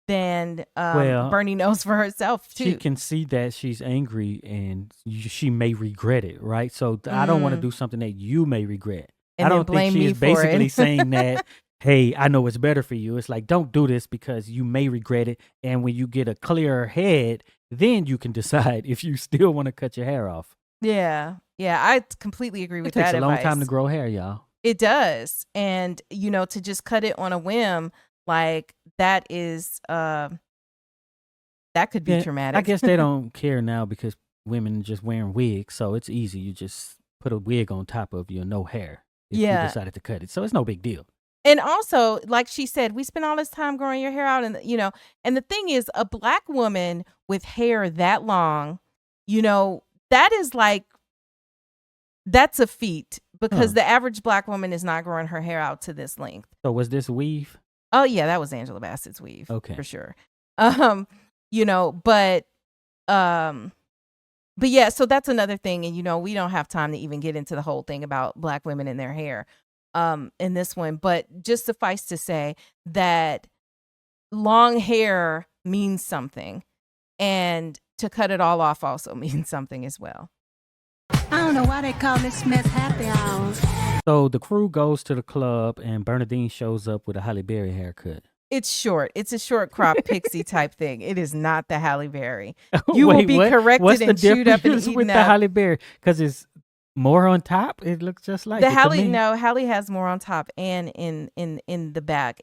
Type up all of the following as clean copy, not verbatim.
then Well, Bernie knows for herself she too. can see that she's angry and she may regret it, right? So I don't want to Mm. do something that you may regret. I And then don't think blame she me is for basically it. saying that, hey, I know it's better for you. It's like, don't do this because you may regret it. And when you get a clearer head, then you can decide if you still want to cut your hair off. Yeah. Yeah, I completely agree It with takes that a long time to advice. grow hair, y'all. It does. And, to just cut it on a whim, like that is that could be Yeah, I traumatic. guess they don't care now because women just wearing wigs. So it's easy. You just put a wig on top of your no hair if you Yeah. decided to cut it. So it's no big deal. And also, like she said, we spend all this time growing your hair out, and and the thing is, a black woman with hair that long, that is like that's a feat because Huh. the average black woman is not growing her hair out to this length. So was this weave? Oh yeah, that was Angela Bassett's weave Okay. for sure. Um, but um, but yeah, so that's another thing, and we don't have time to even get into the whole thing about black women and their hair in this one, but just suffice to say that long hair means something, and to cut it all off also means something as well. I don't know why they call this mess happy hours. So the crew goes to the club and Bernadine shows up with a Halle Berry haircut. It's short. It's a short crop pixie type thing. It is not the Halle Berry. You will Wait, be what? corrected What's the and chewed up and difference eaten with the up. Halle Berry? Because it's more on top. It looks just like The it to Halle, me. no, Halle has more on top and in the back.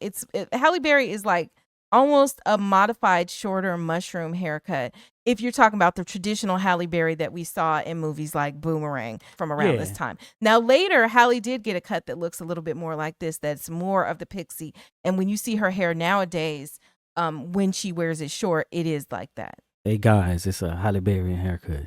Halle Berry is like almost a modified, shorter mushroom haircut. If you're talking about the traditional Halle Berry that we saw in movies like Boomerang from around this Yeah. time. Now later, Halle did get a cut that looks a little bit more like this. That's more of the pixie. And when you see her hair nowadays, when she wears it short, it is like that. Hey guys, it's a Halle Berry haircut.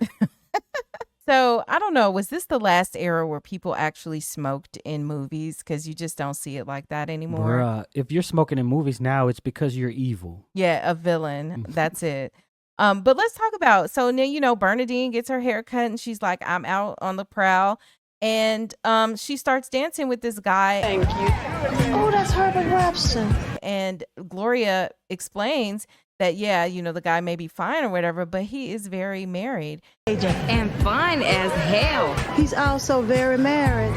So I don't know. Was this the last era where people actually smoked in movies? Because you just don't see it like that anymore. Bruh, if you're smoking in movies now, it's because you're evil. Yeah, a villain. That's it. But let's talk about, so now, Bernadine gets her hair cut and she's like, I'm out on the prowl. And she starts dancing with this guy. Thank you. Oh, that's Herbert Webster. And Gloria explains that, yeah, the guy may be fine or whatever, but he is very married. And fine as hell. He's also very married.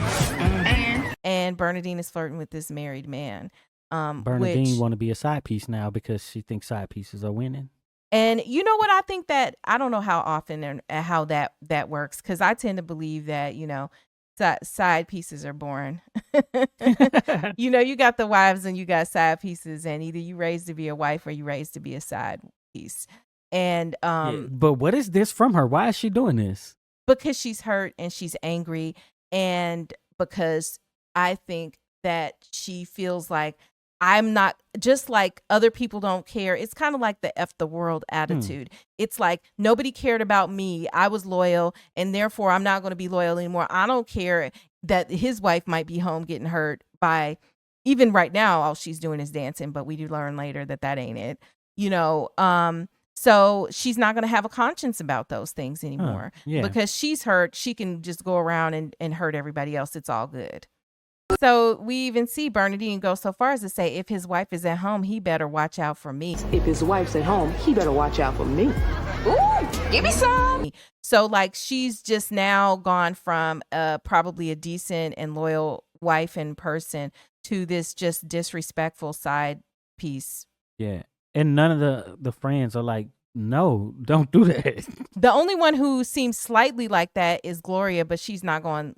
And Bernadine is flirting with this married man. Bernadine want to be a side piece now because she thinks side pieces are winning. And you know what? I think that I don't know how often and how that works, because I tend to believe that, side pieces are born. You got the wives and you got side pieces, and either you raised to be a wife or you raised to be a side piece. And Yeah, but what is this from her? Why is she doing this? because she's hurt and she's angry, and because I think that she feels like I'm not, just like other people don't care. It's kind of like the F the world attitude. It's like nobody cared about me. I was loyal, and therefore I'm not going to be loyal anymore. I don't care that his wife might be home getting hurt by, even right now, all she's doing is dancing, but we do learn later that ain't it. So she's not going to have a conscience about those things anymore. Yeah. Because she's hurt. She can just go around and hurt everybody else. It's all good. So we even see Bernadine go so far as to say, if his wife is at home, he better watch out for me. If his wife's at home, he better watch out for me. Ooh, give me some. So like she's just now gone from probably a decent and loyal wife and person to this just disrespectful side piece. Yeah. And none of the friends are like, no, don't do that. The only one who seems slightly like that is Gloria, but she's not going,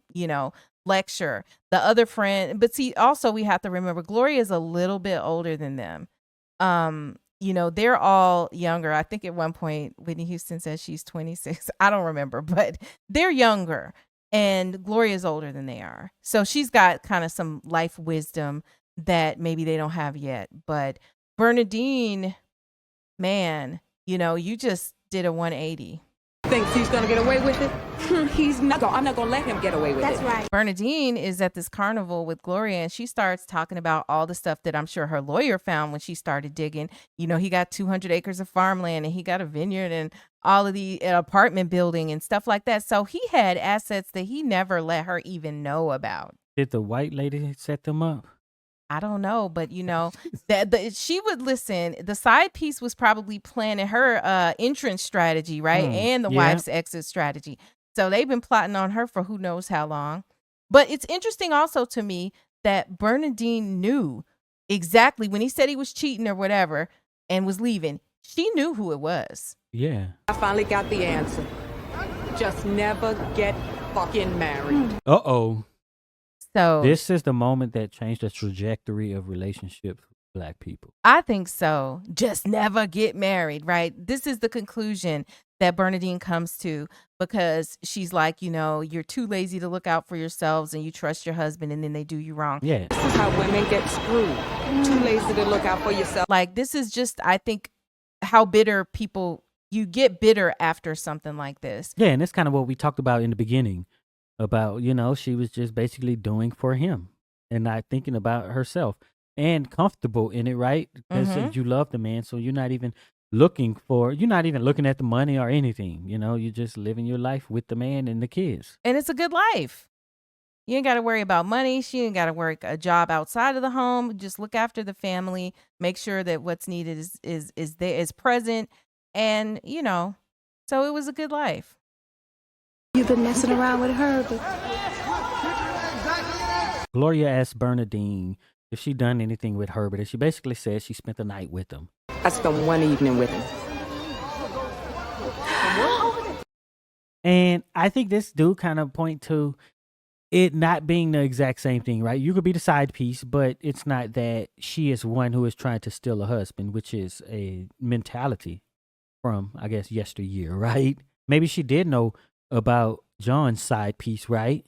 lecture. The other friend, but see, also we have to remember Gloria is a little bit older than them. They're all younger. I think at one point Whitney Houston says she's 26. I don't remember, but they're younger, and Gloria's older than they are. So she's got kind of some life wisdom that maybe they don't have yet. But Bernadine, man, you just did a 180. Thinks he's gonna get away with it? He's not gonna. I'm not gonna let him get away with it. That's right. Bernadine is at this carnival with Gloria, and she starts talking about all the stuff that I'm sure her lawyer found when she started digging. He got 200 acres of farmland, and he got a vineyard and all of the apartment building and stuff like that. So he had assets that he never let her even know about. Did the white lady set them up? I don't know, but she would listen. The side piece was probably planning her entrance strategy, right? And the Yeah. wife's exit strategy. So they've been plotting on her for who knows how long. But it's interesting also to me that Bernadine knew exactly when he said he was cheating or whatever and was leaving. She knew who it was. Yeah. I finally got the answer. Just never get fucking married. Uh-oh. So This is the moment that changed the trajectory of relationships with Black people. I think so. Just never get married, right? This is the conclusion that Bernadine comes to because she's like, you're too lazy to look out for yourselves and you trust your husband and then they do you wrong. Yeah. This is how women get screwed. Too lazy to look out for yourself. Like, this is just, I think, how you get bitter after something like this. Yeah, and that's kind of what we talked about in the beginning about, she was just basically doing for him and not thinking about herself and comfortable in it, right? Because you love the man, so you're not even looking at the money or anything, you're just living your life with the man and the kids. And it's a good life. You ain't got to worry about money. She ain't got to work a job outside of the home. Just look after the family, make sure that what's needed is present. And, so it was a good life. You've been messing around with her, but Gloria asked Bernadine if she done anything with Herbert, and she basically said she spent the night with him. I spent one evening with him. And I think this do kind of point to it not being the exact same thing, right? You could be the side piece, but it's not that she is one who is trying to steal a husband, which is a mentality from, I guess, yesteryear, right? Maybe she did know about John's side piece, right?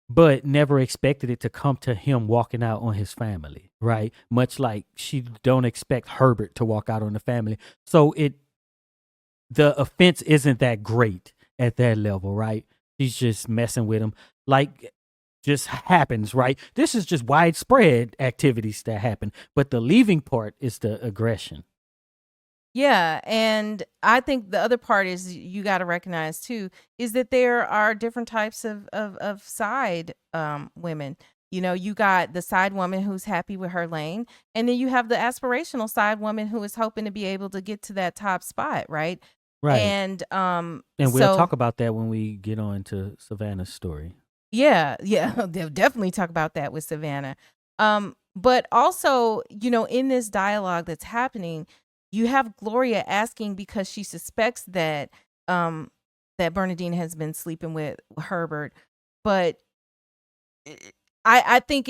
But never expected it to come to him walking out on his family, right? Much like she don't expect Herbert to walk out on the family. So the offense isn't that great at that level, right? She's just messing with him. Like, just happens, right? This is just widespread activities that happen. But the leaving part is the aggression. Yeah, and I think the other part is you got to recognize too is that there are different types of side women. You got the side woman who's happy with her lane, and then you have the aspirational side woman who is hoping to be able to get to that top spot, right? Right. And we'll talk about that when we get on to Savannah's story. Yeah, they'll definitely talk about that with Savannah. But also, in this dialogue that's happening, you have Gloria asking because she suspects that that Bernadine has been sleeping with Herbert, but I think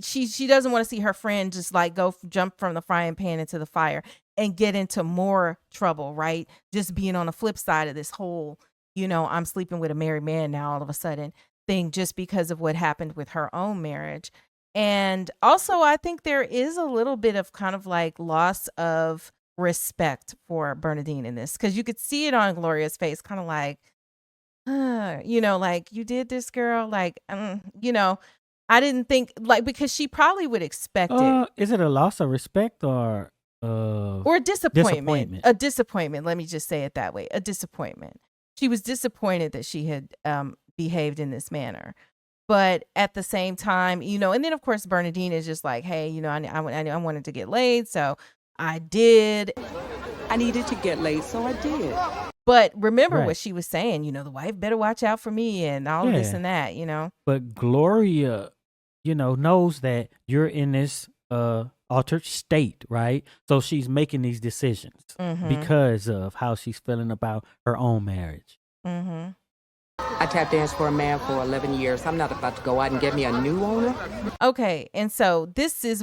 she doesn't want to see her friend just like jump from the frying pan into the fire and get into more trouble, right? Just being on the flip side of this whole, I'm sleeping with a married man now all of a sudden thing just because of what happened with her own marriage. And also, I think there is a little bit of kind of like loss of respect for Bernadine in this because you could see it on Gloria's face, kind of like, like you did this, girl, like, I didn't think because she probably would expect it. Is it a loss of respect or disappointment? A disappointment. Let me just say it that way. A disappointment. She was disappointed that she had behaved in this manner. But at the same time, and then of course Bernadine is just like, hey, I wanted to get laid, so I did. I needed to get laid, so I did. But remember Right. what she was saying, the wife better watch out for me and all of this Yeah. and that, But Gloria, knows that you're in this altered state, right? So she's making these decisions because of how she's feeling about her own marriage. Mm-hmm. I tap danced for a man for 11 years. I'm not about to go out and get me a new owner. Okay, and so this is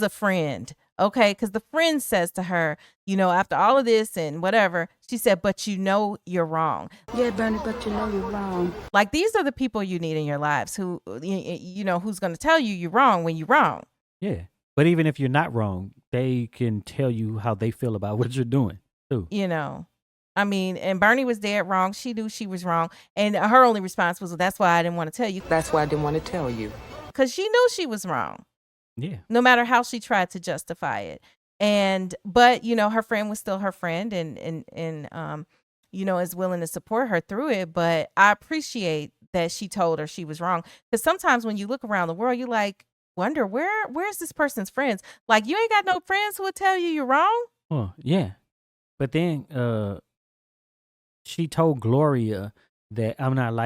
a friend, okay? Because the friend says to her, after all of this and whatever, she said, but you're wrong. yeah, Bernie, but you're wrong. Like, these are the people you need in your lives who, who's going to tell you you're wrong when you're wrong. Yeah. But even if you're not wrong, they can tell you how they feel about what you're doing, too. I mean, and Bernie was dead wrong. She knew she was wrong. And her only response was, well, that's why I didn't want to tell you. That's why I didn't want to tell you. Because she knew she was wrong. Yeah. No matter how she tried to justify it. But her friend was still her friend and is willing to support her through it. But I appreciate that she told her she was wrong. Because sometimes when you look around the world, you're like, wonder where's this person's friends? Like, you ain't got no friends who will tell you you're wrong. Oh, yeah. But then she told Gloria that I'm not like